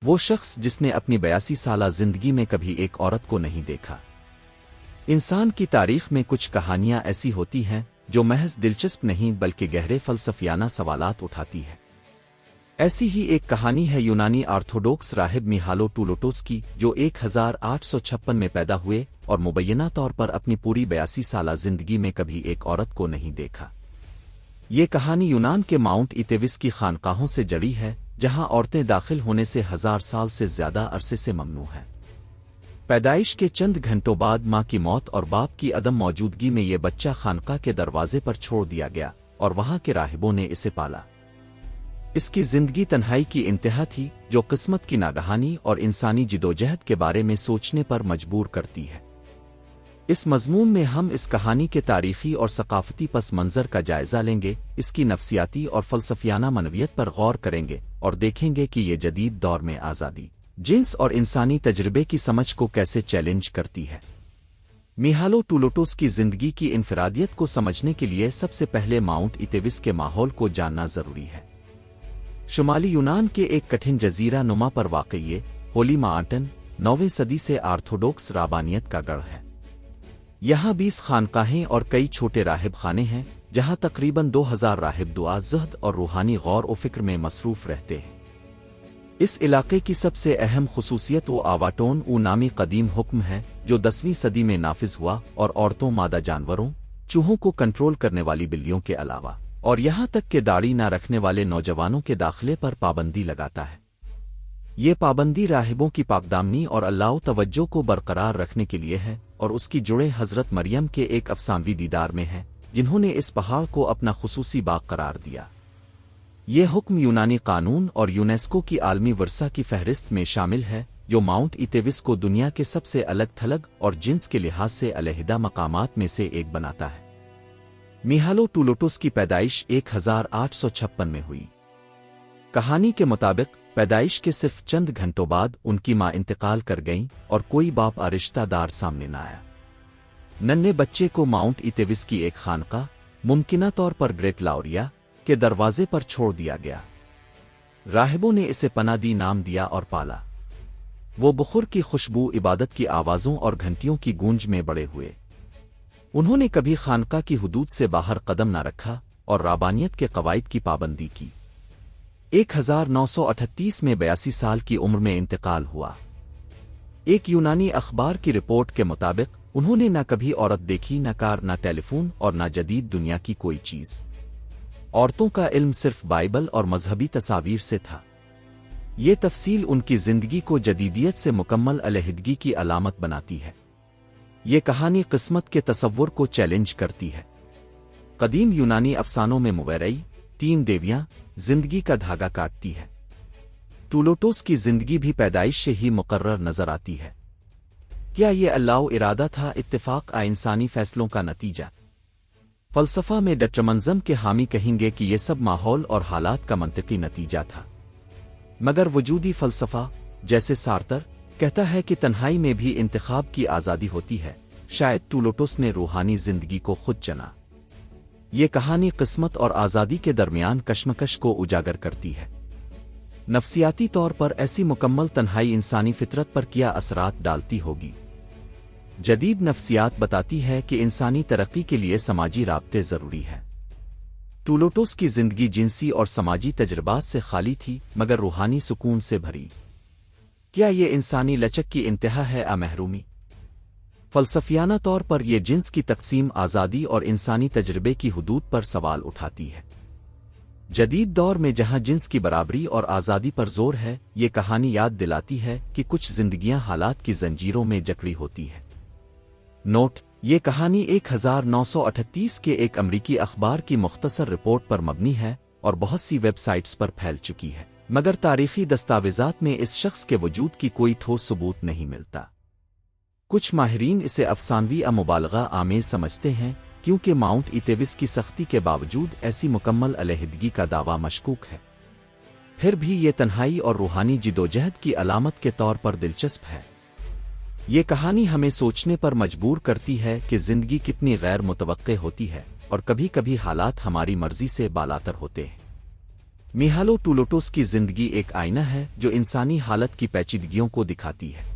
وہ شخص جس نے اپنی 82 سالہ زندگی میں کبھی ایک عورت کو نہیں دیکھا۔ انسان کی تاریخ میں کچھ کہانیاں ایسی ہوتی ہیں جو محض دلچسپ نہیں بلکہ گہرے فلسفیانہ سوالات اٹھاتی ہے۔ ایسی ہی ایک کہانی ہے یونانی آرتھوڈوکس راہب میہالو ٹولوٹوس کی، جو 1856 میں پیدا ہوئے اور مبینہ طور پر اپنی پوری 82 سالہ زندگی میں کبھی ایک عورت کو نہیں دیکھا۔ یہ کہانی یونان کے ماؤنٹ ایتیوس کی خانقاہوں سے جڑی ہے، جہاں عورتیں داخل ہونے سے 1000 سال سے زیادہ عرصے سے ممنوع ہیں۔ پیدائش کے چند گھنٹوں بعد ماں کی موت اور باپ کی عدم موجودگی میں یہ بچہ خانقاہ کے دروازے پر چھوڑ دیا گیا اور وہاں کے راہبوں نے اسے پالا۔ اس کی زندگی تنہائی کی انتہا تھی، جو قسمت کی ناگہانی اور انسانی جدوجہد کے بارے میں سوچنے پر مجبور کرتی ہے۔ اس مضمون میں ہم اس کہانی کے تاریخی اور ثقافتی پس منظر کا جائزہ لیں گے، اس کی نفسیاتی اور فلسفیانہ منویت پر غور کریں گے اور دیکھیں گے کہ یہ جدید دور میں آزادی، جنس اور انسانی تجربے کی سمجھ کو کیسے چیلنج کرتی ہے۔ میہالو ٹولوٹوس کی زندگی کی انفرادیت کو سمجھنے کے لیے سب سے پہلے ماؤنٹ ایتیوس کے ماحول کو جاننا ضروری ہے۔ شمالی یونان کے ایک کٹھن جزیرہ نما پر واقع یہ ہولی ماؤنٹن 9ویں صدی سے آرتھوڈوکس رابانیت کا گڑھ ہے۔ یہاں 20 خانقاہیں اور کئی چھوٹے راہب خانے ہیں، جہاں تقریباً 2000 راہب دعا، زہد اور روحانی غور و فکر میں مصروف رہتے ہیں۔ اس علاقے کی سب سے اہم خصوصیت وہ آواٹون نامی قدیم حکم ہے، جو 10ویں صدی میں نافذ ہوا اور عورتوں، مادہ جانوروں، چوہوں کو کنٹرول کرنے والی بلیوں کے علاوہ اور یہاں تک کہ داڑھی نہ رکھنے والے نوجوانوں کے داخلے پر پابندی لگاتا ہے۔ یہ پابندی راہبوں کی پاکدامنی اور اللہ توجہ کو برقرار رکھنے کے لیے ہے، اور اس کی جڑے حضرت مریم کے ایک افسانوی دیدار میں ہے، جنہوں نے اس پہاڑ کو اپنا خصوصی باغ قرار دیا۔ یہ حکم یونانی قانون اور یونیسکو کی عالمی ورثہ کی فہرست میں شامل ہے، جو ماؤنٹ ایتیوس کو دنیا کے سب سے الگ تھلگ اور جنس کے لحاظ سے علیحدہ مقامات میں سے ایک بناتا ہے۔ میہالو ٹولوٹوس کی پیدائش 1856 میں ہوئی۔ کہانی کے مطابق پیدائش کے صرف چند گھنٹوں بعد ان کی ماں انتقال کر گئیں اور کوئی باپ رشتہ دار سامنے نہ آیا۔ ننھے بچے کو ماؤنٹ ایتیوس کی ایک خانقاہ، ممکنہ طور پر گریٹ لاوریا، کے دروازے پر چھوڑ دیا گیا۔ راہبوں نے اسے پناہ دی، نام دیا اور پالا۔ وہ بخور کی خوشبو، عبادت کی آوازوں اور گھنٹیوں کی گونج میں بڑے ہوئے۔ انہوں نے کبھی خانقاہ کی حدود سے باہر قدم نہ رکھا اور رابانیت کے قواعد کی پابندی کی۔ 1938 میں 82 سال کی عمر میں انتقال ہوا۔ ایک یونانی اخبار کی رپورٹ کے مطابق انہوں نے نہ کبھی عورت دیکھی، نہ کار، نہ ٹیلی فون اور نہ جدید دنیا کی کوئی چیز۔ عورتوں کا علم صرف بائبل اور مذہبی تصاویر سے تھا۔ یہ تفصیل ان کی زندگی کو جدیدیت سے مکمل علیحدگی کی علامت بناتی ہے۔ یہ کہانی قسمت کے تصور کو چیلنج کرتی ہے۔ قدیم یونانی افسانوں میں مویرئی، 3 دیویاں، زندگی کا دھاگا کاٹتی ہے۔ ٹولوٹوس کی زندگی بھی پیدائش سے ہی مقرر نظر آتی ہے۔ کیا یہ اللہ ارادہ تھا، اتفاق، انسانی فیصلوں کا نتیجہ؟ فلسفہ میں ڈٹرمنزم کے حامی کہیں گے کہ یہ سب ماحول اور حالات کا منطقی نتیجہ تھا، مگر وجودی فلسفہ جیسے سارتر کہتا ہے کہ تنہائی میں بھی انتخاب کی آزادی ہوتی ہے۔ شاید ٹولوٹوس نے روحانی زندگی کو خود چنا۔ یہ کہانی قسمت اور آزادی کے درمیان کشمکش کو اجاگر کرتی ہے۔ نفسیاتی طور پر ایسی مکمل تنہائی انسانی فطرت پر کیا اثرات ڈالتی ہوگی؟ جدید نفسیات بتاتی ہے کہ انسانی ترقی کے لیے سماجی رابطے ضروری ہیں۔ ٹولوٹوس کی زندگی جنسی اور سماجی تجربات سے خالی تھی، مگر روحانی سکون سے بھری۔ کیا یہ انسانی لچک کی انتہا ہے، محرومی؟ فلسفیانہ طور پر یہ جنس کی تقسیم، آزادی اور انسانی تجربے کی حدود پر سوال اٹھاتی ہے۔ جدید دور میں جہاں جنس کی برابری اور آزادی پر زور ہے، یہ کہانی یاد دلاتی ہے کہ کچھ زندگیاں حالات کی زنجیروں میں جکڑی ہوتی ہیں۔ نوٹ: یہ کہانی 1938 کے ایک امریکی اخبار کی مختصر رپورٹ پر مبنی ہے اور بہت سی ویب سائٹس پر پھیل چکی ہے، مگر تاریخی دستاویزات میں اس شخص کے وجود کی کوئی ٹھوس ثبوت نہیں ملتا۔ کچھ ماہرین اسے افسانوی یا مبالغہ آمیز سمجھتے ہیں، کیونکہ ماؤنٹ ایتیوس کی سختی کے باوجود ایسی مکمل علیحدگی کا دعویٰ مشکوک ہے۔ پھر بھی یہ تنہائی اور روحانی جدوجہد کی علامت کے طور پر دلچسپ ہے۔ یہ کہانی ہمیں سوچنے پر مجبور کرتی ہے کہ زندگی کتنی غیر متوقع ہوتی ہے اور کبھی کبھی حالات ہماری مرضی سے بالاتر ہوتے ہیں۔ میہالو ٹولوٹوس کی زندگی ایک آئینہ ہے جو انسانی حالت کی پیچیدگیوں کو دکھاتی ہے۔